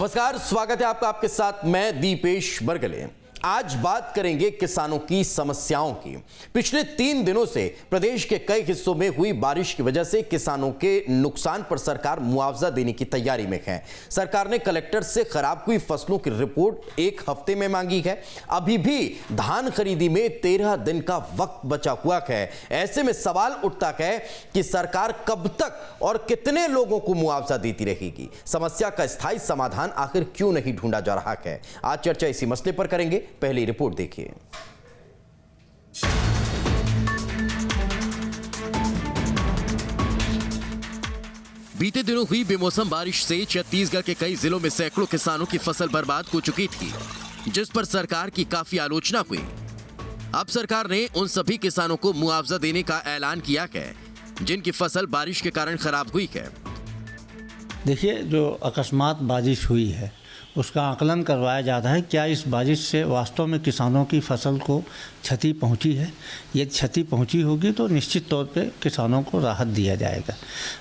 नमस्कार, स्वागत है आपका। आपके साथ मैं दीपेश बरगले। आज बात करेंगे किसानों की समस्याओं की। पिछले 3 दिनों से प्रदेश के कई हिस्सों में हुई बारिश की वजह से किसानों के नुकसान पर सरकार मुआवजा देने की तैयारी में है। सरकार ने कलेक्टर से खराब हुई फसलों की रिपोर्ट 1 हफ्ते में मांगी है। अभी भी धान खरीदी में 13 दिन का वक्त बचा हुआ है। ऐसे में सवाल उठता है कि सरकार कब तक और कितने लोगों को मुआवजा देती रहेगी। समस्या का स्थायी समाधान आखिर क्यों नहीं ढूंढा जा रहा है? आज चर्चा इसी मसले पर करेंगे। पहली रिपोर्ट देखिए। बीते दिनों हुई बेमौसम बारिश से छत्तीसगढ़ के कई जिलों में सैकड़ों किसानों की फसल बर्बाद हो चुकी थी, जिस पर सरकार की काफी आलोचना हुई। अब सरकार ने उन सभी किसानों को मुआवजा देने का ऐलान किया है जिनकी फसल बारिश के कारण खराब हुई है। देखिए, जो अकस्मात बारिश हुई है उसका आकलन करवाया जाता है। क्या इस बारिश से वास्तव में किसानों की फसल को क्षति पहुंची है? यदि क्षति पहुंची होगी तो निश्चित तौर पे किसानों को राहत दिया जाएगा।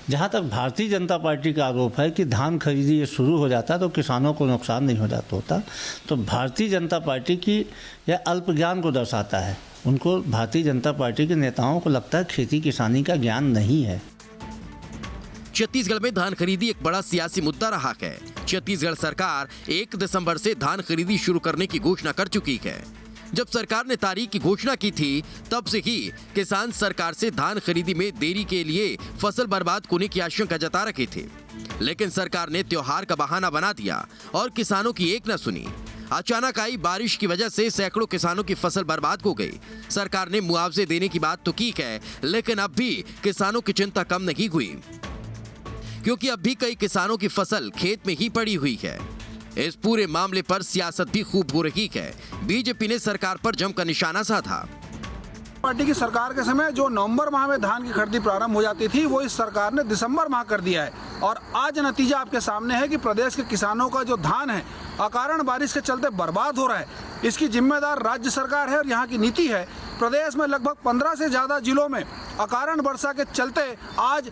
जहां तक भारतीय जनता पार्टी का आरोप है कि धान खरीदी ये शुरू हो जाता तो किसानों को नुकसान नहीं हो जाता होता, तो भारतीय जनता पार्टी की यह अल्प ज्ञान को दर्शाता है। उनको, भारतीय जनता पार्टी के नेताओं को लगता है खेती किसानी का ज्ञान नहीं है। छत्तीसगढ़ में धान खरीदी एक बड़ा सियासी मुद्दा रहा है। छत्तीसगढ़ सरकार 1 दिसंबर से धान खरीदी शुरू करने की घोषणा कर चुकी है। जब सरकार ने तारीख की घोषणा की थी तब से ही किसान सरकार से धान खरीदी में देरी के लिए फसल बर्बाद होने की आशंका जता रहे थे, लेकिन सरकार ने त्योहार का बहाना बना दिया और किसानों की एक न सुनी। अचानक आई बारिश की वजह से सैकड़ों किसानों की फसल बर्बाद हो गई। सरकार ने मुआवजे देने की बात तो की है, लेकिन अब भी किसानों की चिंता कम नहीं हुई, क्योंकि अब भी कई किसानों की फसल खेत में ही पड़ी हुई है। इस पूरे मामले पर सियासत भी खूब हो रही है। बीजेपी ने सरकार पर जमकर निशाना साधा। पार्टी की सरकार के समय जो नवंबर माह में धान की खरीदी प्रारंभ हो जाती थी वो इस सरकार ने दिसंबर माह कर दिया है, और आज नतीजा आपके सामने है कि प्रदेश के किसानों का जो धान है अकारण बारिश के चलते बर्बाद हो रहा है। इसकी जिम्मेदार राज्य सरकार है और यहाँ की नीति है। प्रदेश में लगभग 15 से ज्यादा जिलों में अकारण वर्षा के चलते आज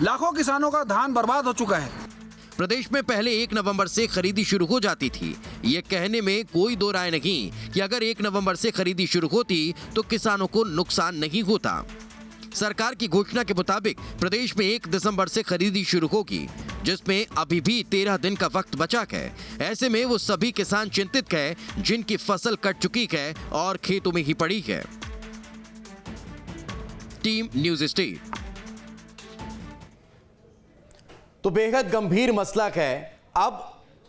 लाखों किसानों का धान बर्बाद हो चुका है। प्रदेश में पहले 1 नवंबर से खरीदी शुरू हो जाती थी। ये कहने में कोई दो राय नहीं कि अगर 1 नवंबर से खरीदी शुरू होती तो किसानों को नुकसान नहीं होता। सरकार की घोषणा के मुताबिक प्रदेश में 1 दिसंबर से खरीदी शुरू होगी, जिसमें अभी भी 13 दिन का वक्त बचा है। ऐसे में वो सभी किसान चिंतित है जिनकी फसल कट चुकी है और खेतों में ही पड़ी है। Team news state. तो बेहद गंभीर मसला है। अब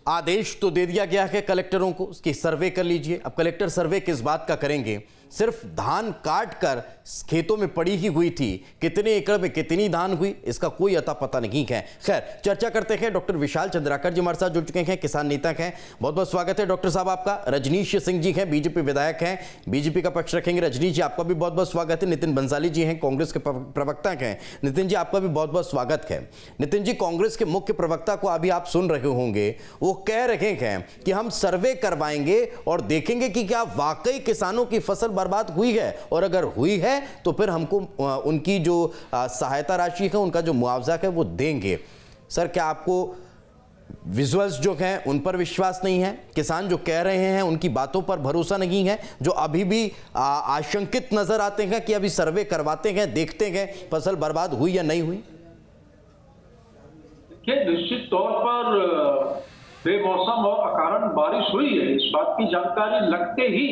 आदेश तो दे दिया गया है कलेक्टरों को कि सर्वे कर लीजिए। अब कलेक्टर सर्वे किस बात का करेंगे? सिर्फ धान काट कर खेतों में पड़ी ही हुई थी, कितने एकड़ में कितनी धान हुई इसका कोई अता पता नहीं है। खैर, चर्चा करते हैं। डॉक्टर विशाल चंद्राकर जी हमारे साथ जुड़ चुके हैं, किसान नेता हैं। बहुत बहुत स्वागत है डॉक्टर साहब आपका। रजनीश सिंह जी हैं, बीजेपी विधायक हैं, बीजेपी का पक्ष रखेंगे। रजनीश जी आपका भी बहुत बहुत स्वागत है। नितिन बंसाली जी हैं, कांग्रेस के प्रवक्ता हैं। नितिन जी आपका भी बहुत बहुत स्वागत है। नितिन जी, कांग्रेस के मुख्य प्रवक्ता को अभी आप सुन रहे होंगे, वो कह रहे हैं कि हम सर्वे करवाएंगे और देखेंगे कि क्या वाकई किसानों की फसल बर्बाद हुई है, और अगर हुई है तो फिर हमको उनकी जो सहायता राशि है, उनका जो मुआवजा है वो देंगे। सर, क्या आपको विजुअल्स जो हैं उन पर विश्वास नहीं है? किसान जो कह रहे हैं उनकी बातों पर भरोसा नहीं है, जो अभी भी आशंकित नजर आते हैं कि अभी सर्वे करवाते हैं, देखते हैं फसल बर्बाद हुई या नहीं हुई? निश्चित तौर पर बेमौसम और अकारण बारिश हुई है, इस बात की जानकारी लगते ही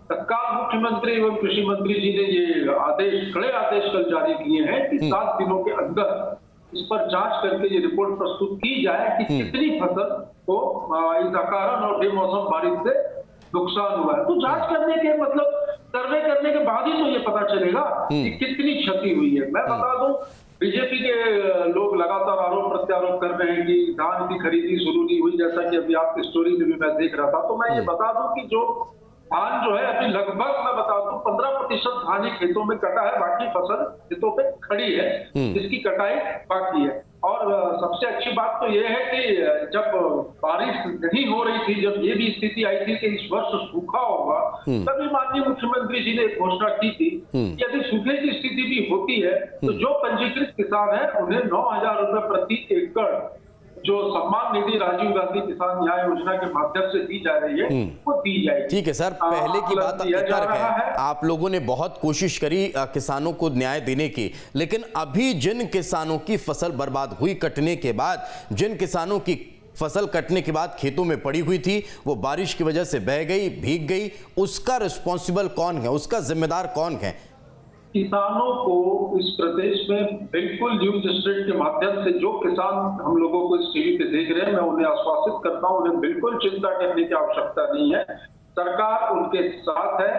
तत्काल मुख्यमंत्री एवं कृषि मंत्री जी ने ये आदेश, कड़े आदेश कल जारी किए हैं कि 7 दिनों के अंदर इस पर जांच करके ये रिपोर्ट प्रस्तुत की जाए कि कितनी फसल को इस अकारण और बेमौसम बारिश से नुकसान हुआ है। तो जांच करने के मतलब सर्वे करने के बाद ही तो ये पता चलेगा कि कितनी क्षति हुई है। मैं बता दूं, बीजेपी के लोग लगातार आरोप प्रत्यारोप कर रहे हैं कि धान की खरीदी शुरू नहीं हुई, जैसा कि अभी आपकी स्टोरी में भी मैं देख रहा था। तो मैं ये बता दूं कि जो धान जो है अभी लगभग, मैं बता दूं, 15% धान ही खेतों में कटा है, बाकी फसल खेतों पे खड़ी है, जिसकी कटाई बाकी है। और सबसे अच्छी बात तो ये है कि जब बारिश नहीं हो रही थी, जब ये भी स्थिति आई थी कि इस वर्ष सूखा होगा, तभी माननीय मुख्यमंत्री जी ने एक घोषणा की थी कि यदि सूखे की स्थिति भी होती है तो जो पंजीकृत किसान है उन्हें 9,000 रुपए प्रति एकड़ जो सम्मान निधि राजीव गांधी किसान न्याय योजना के माध्यम से दी जा रही है वो दी जाएगी। ठीक है सर, पहले की बात तर्क है, आप लोगों ने बहुत कोशिश करी किसानों को न्याय देने की, लेकिन अभी जिन किसानों की फसल बर्बाद हुई कटने के बाद, जिन किसानों की फसल कटने के बाद खेतों में पड़ी हुई थी, वो बारिश की वजह से बह गई, भीग गई, उसका रिस्पॉन्सिबल कौन है, उसका जिम्मेदार कौन है? किसानों को इस प्रदेश में बिल्कुल न्यूज स्ट्रीट के माध्यम से जो किसान हम लोगों को इस टीवी पे देख रहे हैं, मैं उन्हें आश्वासित करता हूं, उन्हें बिल्कुल चिंता करने की आवश्यकता नहीं है। सरकार उनके साथ है,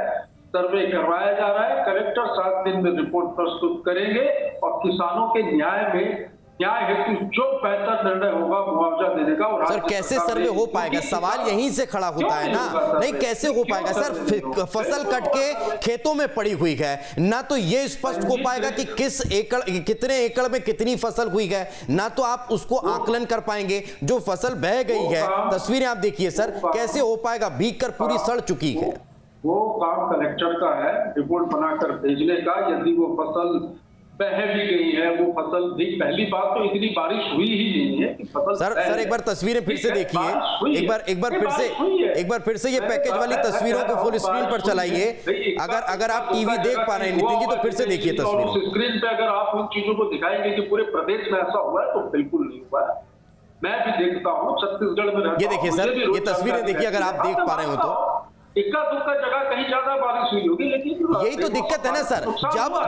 सर्वे करवाया जा रहा है, कलेक्टर 7 दिन में रिपोर्ट प्रस्तुत करेंगे और किसानों के न्याय हेतु जो बेहतर निर्णय होगा मुआवजा देने का। और सर कैसे सर्वे हो पाएगा, सवाल यहीं से खड़ा होता है ना, नहीं कैसे हो पाएगा सर, फसल कट के खेतों में पड़ी हुई है, ना तो ये स्पष्ट हो पाएगा कि कितने एकड़ में कितनी फसल हुई है, ना तो आप उसको आकलन कर पाएंगे। जो फसल बह गई है, तस्वीरें आप देखिए सर, कैसे हो पाएगा, भीग कर पूरी सड़ चुकी है। वो काम कलेक्टर का है रिपोर्ट बनाकर भेजने का। यदि वो फसल बह भी गई है, वो फसल भी, पहली बात तो इतनी बारिश हुई ही नहीं है कि फसल सर एक बार तस्वीरें फिर से देखिए, एक बार फिर से ये पैकेज वाली तस्वीरों को फुल स्क्रीन पर चलाइए। अगर आप टीवी देख पा रहे हैं नितिन जी, तो फिर से देखिए तस्वीरें। स्क्रीन पे अगर आप उन चीजों को दिखाएंगे कि पूरे प्रदेश में ऐसा हुआ है, तो बिल्कुल नहीं हुआ है। मैं भी देखता हूँ, छत्तीसगढ़ में रहता हूँ। ये देखिए सर, ये तस्वीरें देखिए, अगर आप देख पा रहे हो तो इक्का दुक्का जगह कहीं ज्यादा बारिश हुई होगी, लेकिन यही तो दिक्कत है ना सर,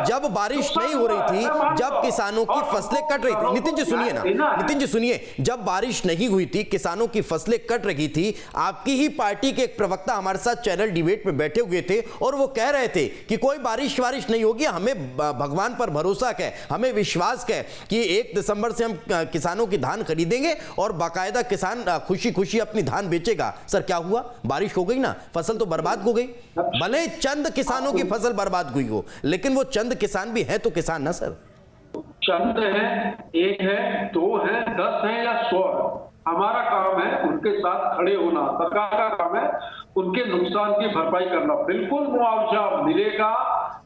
जब बारिश नहीं हो रही थी, जब किसानों की फसलें कट रही थी, नितिन जी सुनिए ना, नितिन जी सुनिए, जब बारिश नहीं हुई थी, किसानों की फसलें कट रही थी, आपकी ही पार्टी के एक प्रवक्ता हमारे साथ चैनल डिबेट में बैठे हुए थे और वो कह रहे थे कि कोई बारिश नहीं होगी, हमें भगवान पर भरोसा है, हमें विश्वास है कि 1 दिसंबर से हम किसानों की धान खरीदेंगे और बाकायदा किसान खुशी खुशी अपनी धान बेचेगा। सर क्या हुआ, बारिश हो गई ना, फसल तो बर्बाद हो गई। भले चंद किसानों की फसल बर्बाद हुई हो, लेकिन वो चंद किसान भी हैं तो किसान ना सर। चंद है, 1 है, 2 है, 10 है या 100 है, हमारा काम है उनके साथ खड़े होना। सरकार का काम है उनके नुकसान की भरपाई करना। बिल्कुल मुआवजा मिलेगा,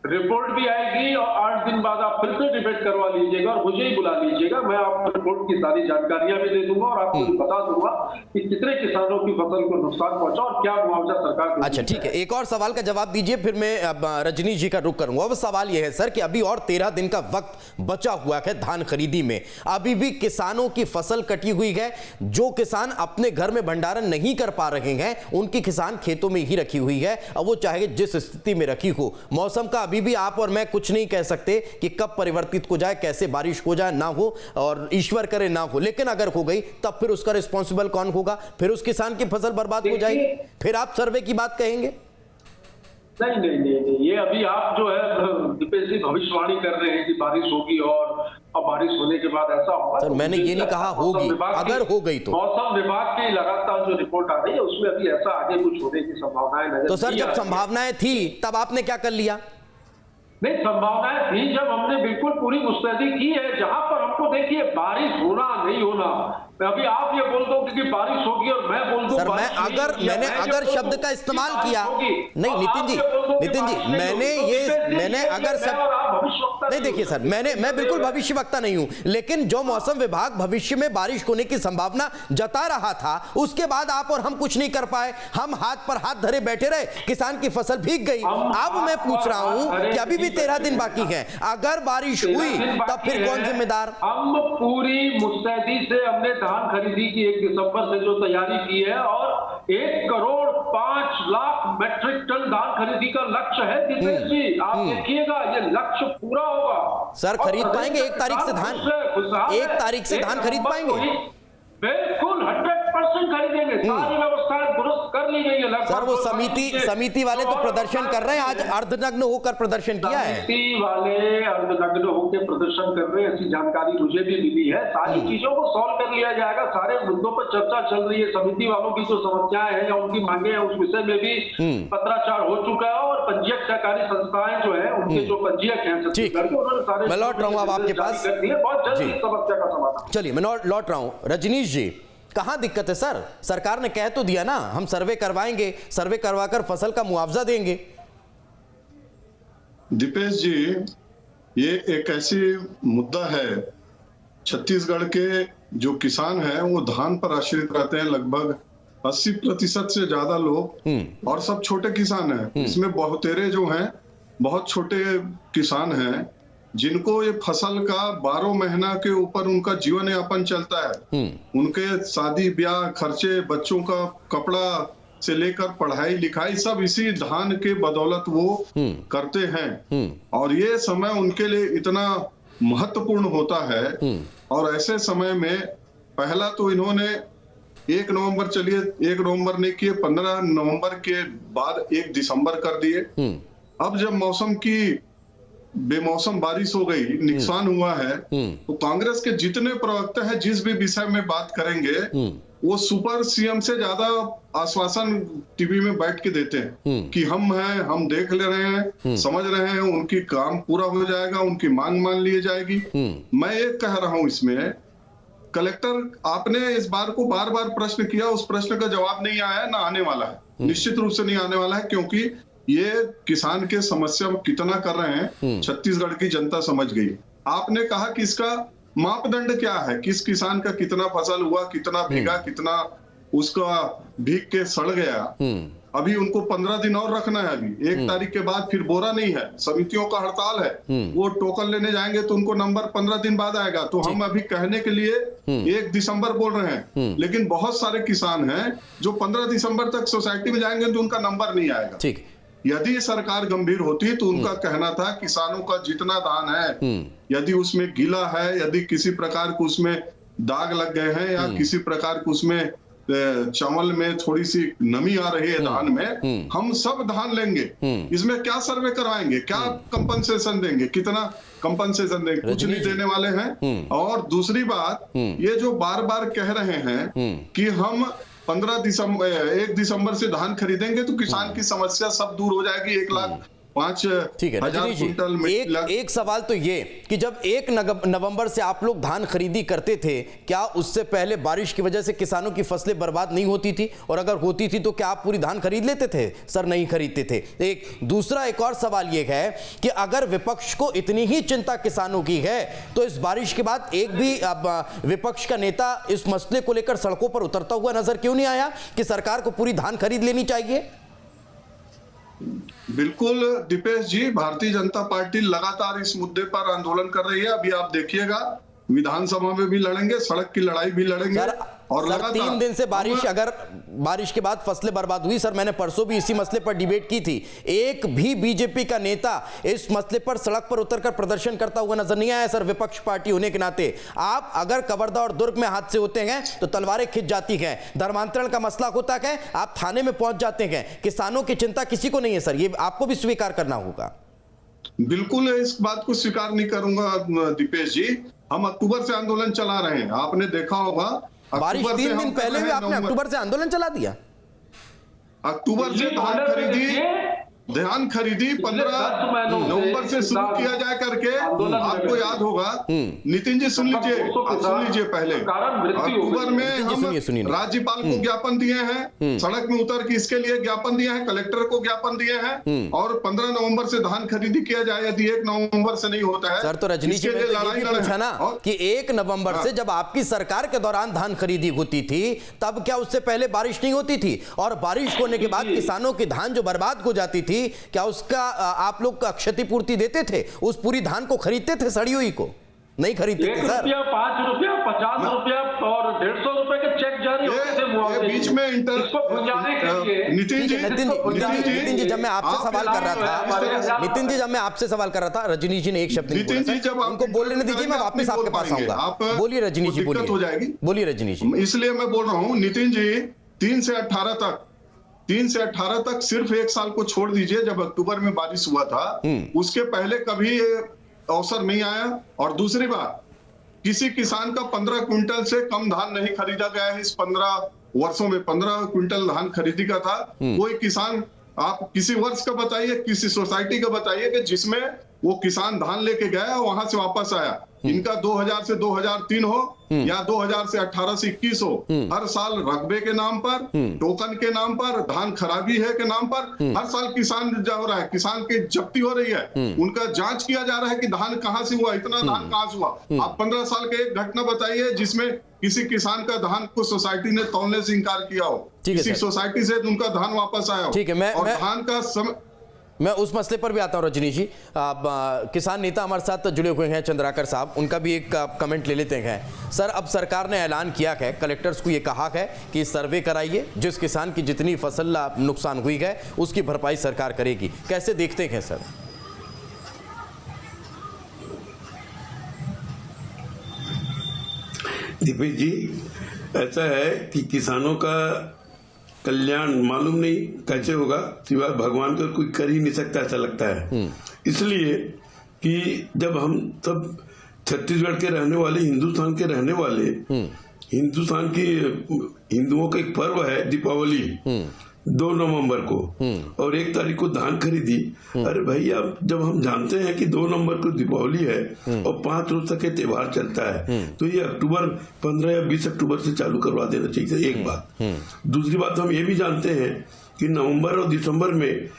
रिपोर्ट भी आएगी और 8 दिन बाद आप फिर से डिबेट करवा लीजिएगा और मुझे ही बुला लीजिएगा। मैं आपको रिपोर्ट की सारी जानकारियां भी दे दूंगा और आपको बता दूंगा कि कितने किसानों की फसल को नुकसान पहुंचा और क्या मुआवजा सरकार। अच्छा ठीक है, एक और सवाल का जवाब दीजिए, फिर मैं रजनीश जी का रुख करूंगा। अब सवाल यह है सर कि अभी और 13 दिन का वक्त बचा हुआ है धान खरीदी में, अभी भी किसानों की फसल कटी हुई है। जो किसान अपने घर में भंडारण नहीं कर पा रहे हैं, उनकी किसान खेतों में ही रखी हुई है। अब वो चाहे जिस स्थिति में रखी हो, मौसम का अभी भी आप और मैं कुछ नहीं कह सकते कि कब परिवर्तित हो जाए, कैसे बारिश हो जाए, ना हो, और ईश्वर करे ना हो, लेकिन अगर हो गई तब फिर उसका रिस्पॉन्सिबल कौन होगा? फिर उस किसान की फसल बर्बाद हो जाएगी, फिर आप सर्वे की बात कहेंगे? नहीं, ये अभी आप जो है दीपेश जी भविष्यवाणी कर रहे हैं कि बारिश होगी और अब बारिश होने के बाद ऐसा होगा। सर मैंने ये नहीं कहा होगी, अगर हो गई तो। मौसम विभाग की लगातार जो रिपोर्ट आ रही है उसमें अभी ऐसा आगे कुछ होने की संभावनाएं नजर। तो सर जब संभावनाएं थी तब आपने क्या कर लिया? नहीं, संभावनाएं थी जब हमने बिल्कुल पूरी मुस्तैदी की है। जहां पर हमको देखिए बारिश होना नहीं होना, अभी आप ये बोल दो कि बारिश होगी और मैं बोल दूं सर मैंने अगर शब्द का इस्तेमाल किया, नहीं नितिन जी मैंने अगर नहीं, देखिए सर मैं बिल्कुल भविष्यवक्ता नहीं हूं, लेकिन जो मौसम विभाग भविष्य में बारिश होने की संभावना जता रहा था, उसके बाद आप और हम कुछ नहीं कर पाए, हम हाथ पर हाथ धरे बैठे रहे, किसान की फसल भीग गई। अब मैं पूछ रहा हूं कि अभी भी 13 दिन बाकी है, अगर बारिश हुई तब फिर कौन जिम्मेदार? हम पूरी मुस्तैदी से हमने धान खरीदी की 1 दिसंबर से जो तैयारी की है और 1,05,00,000 मैट्रिक टन धान खरीदी का लक्ष्य है दीपेश जी। आप देखिएगा ये लक्ष्य पूरा होगा। सर खरीद पाएंगे 1 तारीख से धान? 1 तारीख से धान खरीद पाएंगे? बिल्कुल 100% खरीदेंगे, सारी व्यवस्थाएं दुरुस्त कर ली गई है। सर वो समिति वाले तो प्रदर्शन कर रहे हैं, आज अर्धनग्न होकर प्रदर्शन किया है। समिति वाले अर्धनग्न होकर प्रदर्शन कर रहे हैं, ऐसी जानकारी मुझे भी मिली है। सारी चीजों को सॉल्व कर लिया जाएगा, सारे मुद्दों पर चर्चा चल रही है। समिति वालों की जो समस्याएं हैं या उनकी मांगे हैं उस विषय में भी पत्राचार हो चुका है और पंजीयक सहकारी संस्थाएं जो है उनके जो पंजीयक हैं उन्होंने सारे, मैं लौट रहा हूँ अब आपके पास, बहुत जल्द इस समस्या का समाधान। चलिए मैं लौट रहा हूँ। रजनीश जी कहां दिक्कत है सर? सरकार ने कह तो दिया ना हम सर्वे करवाएंगे, सर्वे करवाकर फसल का मुआवजा देंगे। दीपेश जी ये एक ऐसी मुद्दा है, छत्तीसगढ़ के जो किसान है वो धान पर आश्रित रहते हैं। लगभग 80% से ज्यादा लोग, और सब छोटे किसान हैं। इसमें बहुतेरे जो हैं बहुत छोटे किसान हैं जिनको ये फसल का 12 महीना के ऊपर उनका जीवन यापन चलता है। उनके शादी ब्याह खर्चे, बच्चों का कपड़ा से लेकर पढ़ाई लिखाई सब इसी धान के बदौलत वो करते हैं। और ये समय उनके लिए इतना महत्वपूर्ण होता है। और ऐसे समय में पहला तो इन्होंने 1 नवंबर नहीं किए, 15 नवंबर के बाद 1 दिसंबर कर दिए। अब जब मौसम की बेमौसम बारिश हो गई, नुकसान हुआ है, तो कांग्रेस के जितने प्रवक्ता हैं जिस भी विषय में बात करेंगे वो सुपर सीएम से ज्यादा आश्वासन टीवी में बैठ के देते हैं कि हम हैं, हम देख ले रहे हैं, समझ रहे हैं, उनकी काम पूरा हो जाएगा, उनकी मांग मान ली जाएगी। मैं एक कह रहा हूं, इसमें कलेक्टर आपने इस बार को बार बार प्रश्न किया, उस प्रश्न का जवाब नहीं आया, ना आने वाला है, निश्चित रूप से नहीं आने वाला है, क्योंकि ये किसान के समस्या कितना कर रहे हैं छत्तीसगढ़ की जनता समझ गई। आपने कहा कि इसका मापदंड क्या है, किस किसान का कितना फसल हुआ, कितना भीगा, कितना उसका भीग के सड़ गया। अभी उनको 15 दिन और रखना है। अभी 1 तारीख के बाद फिर बोरा नहीं है, समितियों का हड़ताल है, वो टोकन लेने जाएंगे तो उनको नंबर 15 दिन बाद आएगा। तो हम अभी कहने के लिए 1 दिसंबर बोल रहे हैं, लेकिन बहुत सारे किसान हैं जो 15 दिसंबर तक सोसाइटी में जाएंगे तो उनका नंबर नहीं आएगा। ठीक, यदि सरकार गंभीर होती तो उनका कहना था किसानों का जितना धान है, यदि उसमें गीला है, यदि किसी प्रकार के उसमें दाग लग गए हैं या किसी प्रकार के उसमें चावल में थोड़ी सी नमी आ रही है धान में, हम सब धान लेंगे। इसमें क्या सर्वे करवाएंगे, क्या कंपनसेशन देंगे, कितना कंपनसेशन देंगे, कुछ नहीं देने वाले हैं। और दूसरी बात, ये जो बार बार कह रहे हैं कि हम 1 दिसंबर से धान खरीदेंगे तो किसान की समस्या सब दूर हो जाएगी, 1,05,000 क्विंटल। एक सवाल तो ये कि जब 1 नवंबर से आप लोग धान खरीदी करते थे, क्या उससे पहले बारिश की वजह से किसानों की फसलें बर्बाद नहीं होती थी? और अगर होती थी तो क्या आप पूरी धान खरीद लेते थे? सर नहीं खरीदते थे। एक और सवाल ये है कि अगर विपक्ष को इतनी ही चिंता किसानों की है तो इस बारिश के बाद एक भी विपक्ष का नेता इस मसले को लेकर सड़कों पर उतरता हुआ नजर क्यों नहीं आया कि सरकार को पूरी धान खरीद लेनी चाहिए? बिल्कुल दीपेश जी, भारतीय जनता पार्टी लगातार इस मुद्दे पर आंदोलन कर रही है। अभी आप देखिएगा विधानसभा में भी लड़ेंगे, सड़क की लड़ाई भी लड़ेंगे। और सर 3 दिन से बारिश के बाद फसलें बर्बाद हुई। सर मैंने परसों भी इसी मसले पर डिबेट की थी, एक भी बीजेपी का नेता इस मसले पर सड़क पर उतरकर प्रदर्शन करता हुआ नजर नहीं आया। सर विपक्ष पार्टी होने के नाते आप अगर कवर्धा और दुर्ग में हादसे होते हैं तो तलवारें खिंच जाती हैं, धर्मांतरण का मसला होता है आप थाने में पहुंच जाते हैं, किसानों की चिंता किसी को नहीं है। सर ये आपको भी स्वीकार करना होगा। बिल्कुल इस बात को स्वीकार नहीं करूंगा दीपेश जी। हम अक्टूबर से आंदोलन चला रहे हैं, आपने देखा होगा बारिश 3 दिन पहले भी आपने अक्टूबर से आंदोलन चला दिया। अक्टूबर से धान खरीदी 15 नवंबर से शुरू किया जाए करके, आपको याद होगा। नितिन जी सुन लीजिए पहले अक्टूबर में हम राज्यपाल को ज्ञापन दिए हैं, सड़क में उतर के इसके लिए ज्ञापन दिए हैं, कलेक्टर को ज्ञापन दिए हैं। और 15 नवंबर से धान खरीदी किया जाए, यदि 1 नवंबर से नहीं होता है। सर तो रजनी जी ने पूछा ना कि 1 नवंबर से जब आपकी सरकार के दौरान धान खरीदी होती थी तब क्या उससे पहले बारिश नहीं होती थी? और बारिश होने के बाद किसानों की धान जो बर्बाद हो जाती थी, क्या उसका आप लोग का क्षतिपूर्ति देते थे? उस पूरी धान को खरीदते थे, सड़ी हुई को नहीं खरीदते थे सर। ₹1, ₹5, ₹50 और ₹150 के चेक जारी होते थे मुआवजे बीच में नितिन जी जब मैं आपसे सवाल कर रहा था रजनी जी ने एक शब्द नहीं बोला। उनको बोलने दीजिए, मैं वापस आपके पास आऊंगा। बोलिए रजनी जी, बोलिए रजनी जी। इसलिए मैं बोल रहा हूँ नितिन जी, 3 से 18 तक सिर्फ 1 साल को छोड़ दीजिए, जब अक्टूबर में बारिश हुआ था उसके पहले कभी अवसर नहीं आया। और दूसरी बात, किसी किसान का 15 क्विंटल से कम धान नहीं खरीदा गया है इस 15 वर्षों में। 15 क्विंटल धान खरीदी का था। कोई किसान आप किसी वर्ष का बताइए, किसी सोसाइटी का बताइए कि जिसमें वो किसान धान लेके गया, वहां से वापस आया। इनका 2000 से 2003 हो या 2000 से 18 से 21 हो, हर साल रकबे के नाम पर, टोकन के नाम पर, धान खराबी है के नाम पर हर साल किसान जो हो रहा है, किसान की जब्ती हो रही है। उनका जांच किया जा रहा है कि धान कहां से हुआ, इतना धान कहां से हुआ। आप 15 साल के एक घटना बताइए जिसमें किसी किसान का धान को सोसाइटी ने तौलने से इनकार किया हो, किसी सोसाइटी से उनका धान वापस आया हो। ठीक है, और धान का मैं उस मसले पर भी आता हूं। रजनीश जी, किसान नेता हमारे साथ जुड़े हुए हैं, चंद्राकर साहब, उनका भी एक कमेंट ले लेते हैं। सर, अब सरकार ने ऐलान किया है, कलेक्टर्स को ये कहा है कि सर्वे कराइए, जिस किसान की जितनी फसल नुकसान हुई है उसकी भरपाई सरकार करेगी। कैसे देखते हैं सर? दीपेश जी, ऐसा है कि किसानों का कल्याण मालूम नहीं कैसे होगा, सिवाय भगवान का कोई कर ही नहीं सकता ऐसा लगता है। इसलिए कि जब हम सब छत्तीसगढ़ के रहने वाले, हिंदुस्तान के रहने वाले, हिंदुस्तान की हिंदुओं का एक पर्व है दीपावली, 2 नवंबर को, और 1 तारीख को धान खरीदी। अरे भैया, जब हम जानते हैं कि 2 नवंबर को दीपावली है और 5 रोज तक ये त्योहार चलता है, तो ये अक्टूबर 15 या 20 अक्टूबर से चालू करवा देना चाहिए, एक बात। दूसरी बात, हम ये भी जानते हैं कि नवंबर और दिसंबर में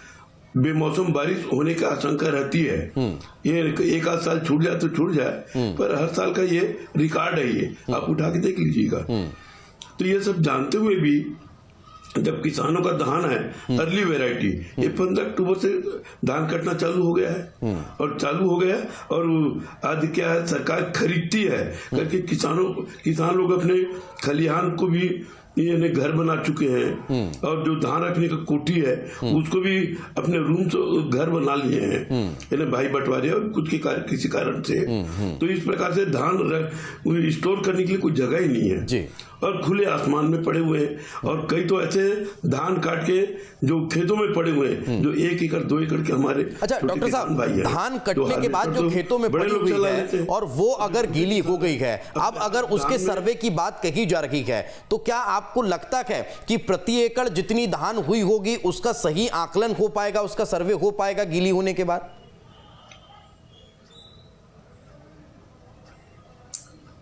बेमौसम बारिश होने की आशंका रहती है। ये एक आध साल छूट जाए तो छूट जाए, पर हर साल का ये रिकॉर्ड है, ये आप उठा के देख लीजिएगा। तो ये सब जानते हुए भी जब किसानों का धान है अर्ली वेराइटी, ये 15 अक्टूबर से धान कटना चालू हो गया है, और आज क्या है, सरकार खरीदती है करके किसान लोग अपने खलिहान को भी ये घर बना चुके हैं, और जो धान रखने का कोठी है उसको भी अपने रूम से घर बना लिए हैं, भाई बंटवारे और कुछ के किसी कारण से। तो इस प्रकार से धान स्टोर करने के लिए कोई जगह ही नहीं है जी। और खुले आसमान में पड़े हुए हैं, और कई तो ऐसे धान काट के जो खेतों में पड़े हुए हैं, जो 1 एकड़ 2 एकड़ के हमारे। अच्छा डॉक्टर साहब, धान कटने के बाद जो खेतों में पड़ी हुई है और वो अगर गीली हो गई है, अब अगर उसके सर्वे की बात कही जा रही है, तो क्या आपको लगता है कि प्रति एकड़ जितनी धान हुई होगी उसका सही आकलन हो पाएगा, उसका सर्वे हो पाएगा गीली होने के बाद?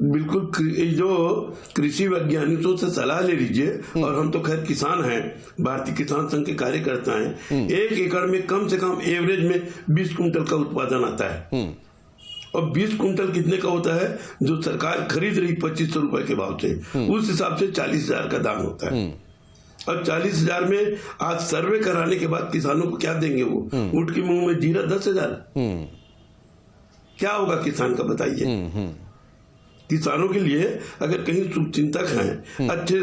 बिल्कुल, जो कृषि वैज्ञानिकों से सलाह ले लीजिए, और हम तो खैर किसान हैं, भारतीय किसान संघ के कार्यकर्ता हैं। 1 एकड़ में कम से कम एवरेज में 20 कुंटल का उत्पादन आता है, और 20 कुंटल कितने का होता है, जो सरकार खरीद रही 2500 रुपए के भाव से, उस हिसाब से 40,000 का दाम होता है। और 40,000 में आज सर्वे कराने के बाद किसानों को क्या देंगे? वो ऊँट के मुंह में जीरा 10,000। क्या होगा किसान का, बताइए। किसानों के लिए अगर कहीं शुभचिंतक हैं, अच्छे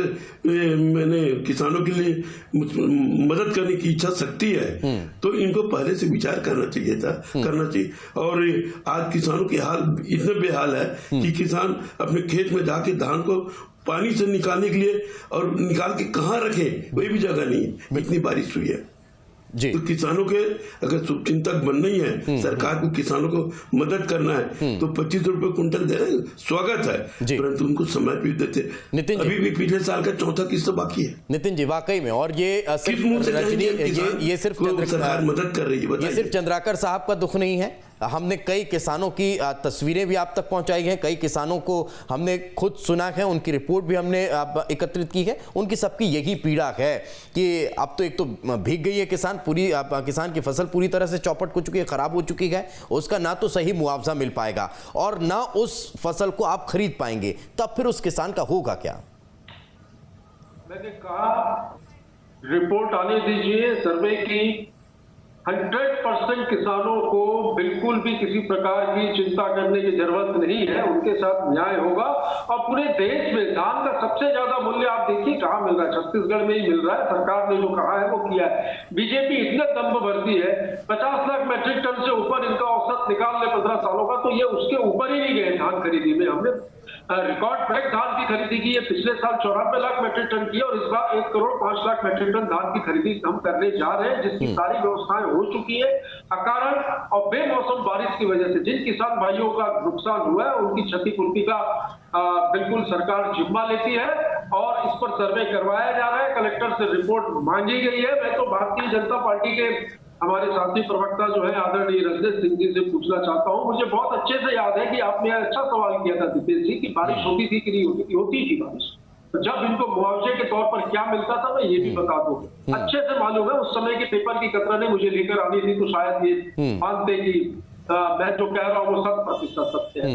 मैंने किसानों के लिए मदद करने की इच्छा शक्ति है, तो इनको पहले से विचार करना चाहिए। और आज किसानों के हाल इतने बेहाल है कि किसान अपने खेत में जाके धान को पानी से निकालने के लिए, और निकाल के कहाँ रखे वही भी जगह नहीं है, इतनी बारिश हुई है जी। तो किसानों के अगर शुभचिंतक बनना ही है, सरकार को किसानों को मदद करना है, तो 25 रुपए कुंटल दे रहे, स्वागत है, परंतु उनको समय भी देते। नितिन, अभी भी पिछले साल का चौथा किस्त बाकी है। नितिन जी, वाकई में, और ये सिर्फ सरकार मदद कर रही है, ये सिर्फ चंद्राकर साहब का दुख नहीं है। हमने कई किसानों की तस्वीरें भी आप तक पहुंचाई हैं, कई किसानों को हमने खुद सुना है, उनकी रिपोर्ट भी हमने एकत्रित की है। उनकी सबकी यही पीड़ा है कि अब तो एक तो भीग गई है किसान की फसल पूरी तरह से चौपट हो चुकी है, खराब हो चुकी है, उसका ना तो सही मुआवजा मिल पाएगा और ना उस फसल को आप खरीद पाएंगे, तब फिर उस किसान का होगा क्या? मैंने कहा रिपोर्ट आने दीजिए सर्वे की, 100% किसानों को बिल्कुल भी किसी प्रकार की चिंता करने की जरूरत नहीं है, उनके साथ न्याय होगा। और पूरे देश में धान का सबसे ज्यादा मूल्य आप देखिए कहाँ मिल रहा है, छत्तीसगढ़ में ही मिल रहा है। सरकार ने जो कहा है वो किया है। बीजेपी इतना दम्भ भरती है, 50 लाख मैट्रिक टन से ऊपर इनका औसत निकाल ले 15 सालों का, तो ये उसके ऊपर ही नहीं गए धान खरीदी में। हमने रिकॉर्ड ब्रेक धान की खरीदी की है, पिछले साल 94 लाख मैट्रिक टन की, और इस बार 1 करोड़ 5 लाख मैट्रिक टन धान की खरीदी हम करने जा रहे हैं, जिसकी सारी व्यवस्थाएं हो चुकी है। अकारण और बेमौसम बारिश की वजह से जिन किसान भाइयों का नुकसान हुआ है, उनकी क्षतिपूर्ति का बिल्कुल सरकार जिम्मा लेती है, और इस पर सर्वे करवाया जा रहा है। कलेक्टर से रिपोर्ट मांगी गई है। मैं तो भारतीय जनता पार्टी के हमारे साथी प्रवक्ता जो है आदरणीय रजनीश सिंह जी से पूछना चाहता हूँ। मुझे बहुत अच्छे से याद है कि आपने अच्छा सवाल किया था दीपेश जी कि बारिश होती थी कि नहीं होती थी। होती थी बारिश। तो जब इनको मुआवजे के तौर पर क्या मिलता था मैं ये भी बता दूं। अच्छे से मालूम है, उस समय के पेपर की कतरने मुझे लेकर आनी थी, तो शायद ये मानते कि मैं जो कह रहा हूँ वो 100% सत्य है।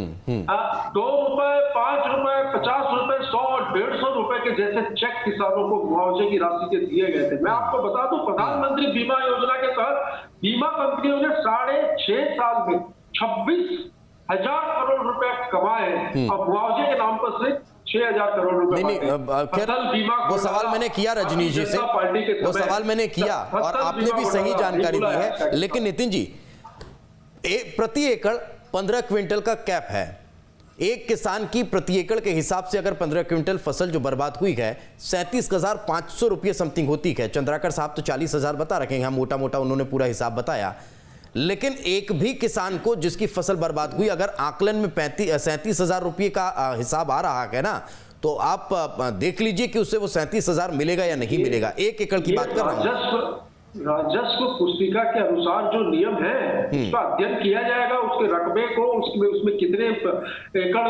2 रुपए, 5 रुपए, 50 रुपए, 100 और 150 रुपए के जैसे चेक किसानों को मुआवजे की राशि के दिए गए थे। मैं आपको बता दूं, प्रधानमंत्री बीमा योजना के तहत बीमा कंपनियों ने 6.5 साल में 26,000 करोड़ रुपए कमाए और मुआवजे के नाम पर सिर्फ 6,000 करोड़ रुपए। खैर वो सवाल मैंने किया रजनीश जी से, वो सवाल मैंने किया और आपने भी सही जानकारी दी है। लेकिन नितिन जी, प्रति एकड़ 15 क्विंटल का कैप है। एक किसान की प्रति एकड़ के हिसाब से अगर 15 क्विंटल फसल जो बर्बाद हुई है 37,500 रुपये समथिंग होती है। चंद्राकर साहब तो 40,000 बता रखे हैं, मोटा मोटा उन्होंने पूरा हिसाब बताया। लेकिन एक भी किसान को जिसकी फसल बर्बाद हुई अगर आकलन में 37,000 रुपये का हिसाब आ रहा है ना, तो आप देख लीजिए कि उससे वो 37,000 मिलेगा या नहीं मिलेगा। 1 एकड़ की बात कर रहा हूँ। राजस्व पुस्तिका के अनुसार जो नियम है उसका अध्ययन किया जाएगा, उसके रकबे को, उसमें कितने एकड़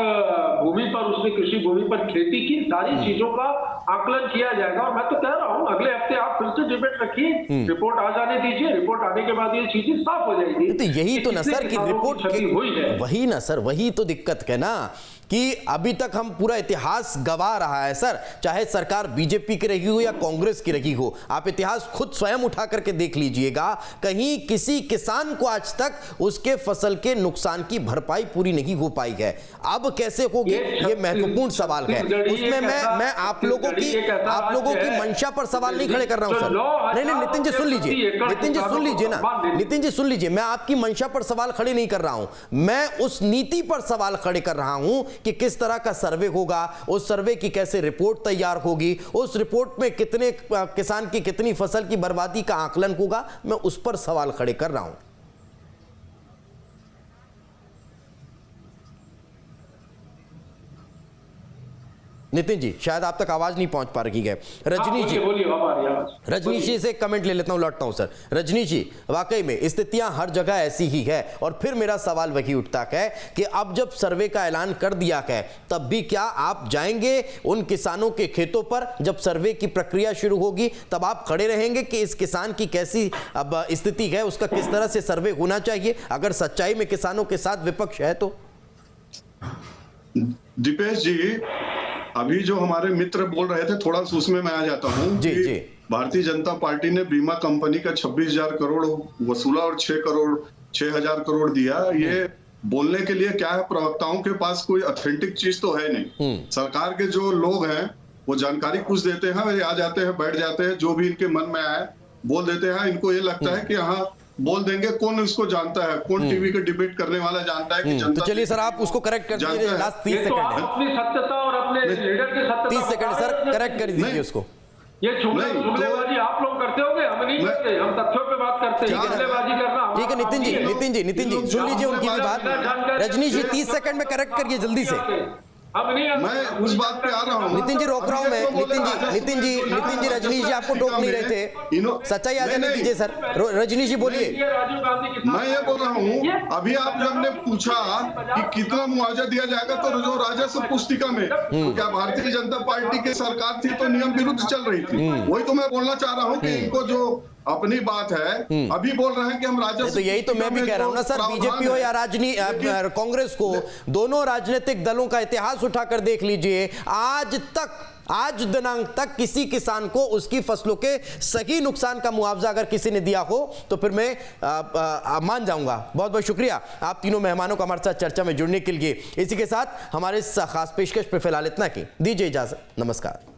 भूमि पर उसने कृषि भूमि पर खेती की, सारी चीजों का आकलन किया जाएगा। और मैं तो कह रहा हूँ अगले हफ्ते आप फिर से डिबेट रखिए, रिपोर्ट आ जाने दीजिए, रिपोर्ट आने के बाद ये चीजें साफ हो जाएगी। तो यही तो ना सर की रिपोर्ट हुई है, वही ना सर, वही तो दिक्कत है ना कि अभी तक हम पूरा इतिहास गवा रहा है सर, चाहे सरकार बीजेपी की रही हो या कांग्रेस की रही हो। आप इतिहास खुद स्वयं उठा करके देख लीजिएगा, कहीं किसी किसान को आज तक उसके फसल के नुकसान की भरपाई पूरी नहीं हो पाई है। अब कैसे होगी ये महत्वपूर्ण सवाल है। उसमें मैं आप लोगों की मंशा पर सवाल नहीं खड़े कर रहा हूं सर। नहीं नितिन जी सुन लीजिए, नितिन जी सुन लीजिए ना, नितिन जी सुन लीजिए, मैं आपकी मंशा पर सवाल खड़े नहीं कर रहा हूं, मैं उस नीति पर सवाल खड़े कर रहा हूं कि किस तरह का सर्वे होगा, उस सर्वे की कैसे रिपोर्ट तैयार होगी, उस रिपोर्ट में कितने किसान की कितनी फसल की बर्बादी का आकलन होगा, मैं उस पर सवाल खड़े कर रहा हूं। नितिन जी शायद आप तक आवाज नहीं पहुंच पा रही है। रजनीश जी, रजनीश जी से कमेंट ले लेता हूं, लौटता हूं सर। रजनीश जी, वाकई में स्थितियां हर जगह ऐसी ही है और फिर मेरा सवाल वही उठता है कि अब जब सर्वे का ऐलान कर दिया है तब भी क्या आप जाएंगे उन किसानों के खेतों पर? जब सर्वे की प्रक्रिया शुरू होगी तब आप खड़े रहेंगे कि इस किसान की कैसी अब स्थिति है, उसका किस तरह से सर्वे होना चाहिए, अगर सच्चाई में किसानों के साथ विपक्ष है तो? दीपेश जी, अभी जो हमारे मित्र बोल रहे थे थोड़ा सा उसमें मैं आ जाता हूँ। जी। भारतीय जनता पार्टी ने बीमा कंपनी का 26,000 करोड़ वसूला और 6,000 करोड़ दिया। ये बोलने के लिए क्या है, प्रवक्ताओं के पास कोई ऑथेंटिक चीज तो है नहीं। सरकार के जो लोग हैं वो जानकारी कुछ देते हैं, वे आ जाते हैं, बैठ जाते हैं, जो भी इनके मन में आए बोल देते हैं। इनको ये लगता है कि हाँ बोल देंगे, कौन इसको जानता है, कौन टीवी के डिबेट करने वाला जानता है कि जनता। तो चलिए सर आप उसको करेक्ट कर दीजिए, लास्ट 30 सेकंड है। अपनी सत्यता और अपने लीडर की सत्यता 30 सेकंड सर, करेक्ट कर दीजिए उसको। ये जुमलेबाजी आप लोग करते होंगे, हम नहीं करते, हम तथ्यों पे बात करते हैं। जुमलेबाजी करना ठीक है। नितिन जी सुन लीजिए उनकी भी बात। रजनीश जी 30 सेकंड में करेक्ट करिए जल्दी से। मैं उस बात पे आ रहा हूँ। नितिन जी रोक रहा हूँ मैं। नितिन जी रजनीश जी आपको टोक नहीं रहे थे, सच्चाई आ जाने दीजिए सर। रजनीश जी बोलिए। मैं ये बोल रहा हूँ, अभी आप जब ने पूछा कि कितना मुआवजा दिया जाएगा, तो जो राजस्व पुस्तिका में क्या भारतीय जनता पार्टी की सरकार थी तो नियम विरुद्ध चल रही थी। वही तो मैं बोलना चाह रहा हूँ कि इनको जो अपनी बात है अभी बोल रहे हैं कि हम राजस्व, तो यही तो मैं भी कह रहा हूं ना सर, बीजेपी हो या कांग्रेस को, दोनों राजनीतिक दलों का इतिहास उठाकर देख लीजिए, आज दिनांक तक किसी किसान को उसकी फसलों के सही नुकसान का मुआवजा अगर किसी ने दिया हो तो फिर मैं मान जाऊंगा। बहुत बहुत शुक्रिया आप तीनों मेहमानों का हमारे साथ चर्चा में जुड़ने के लिए। इसी के साथ हमारे इस खास पेशकश पर फिलहाल इतना की दीजिए इजाजत। नमस्कार।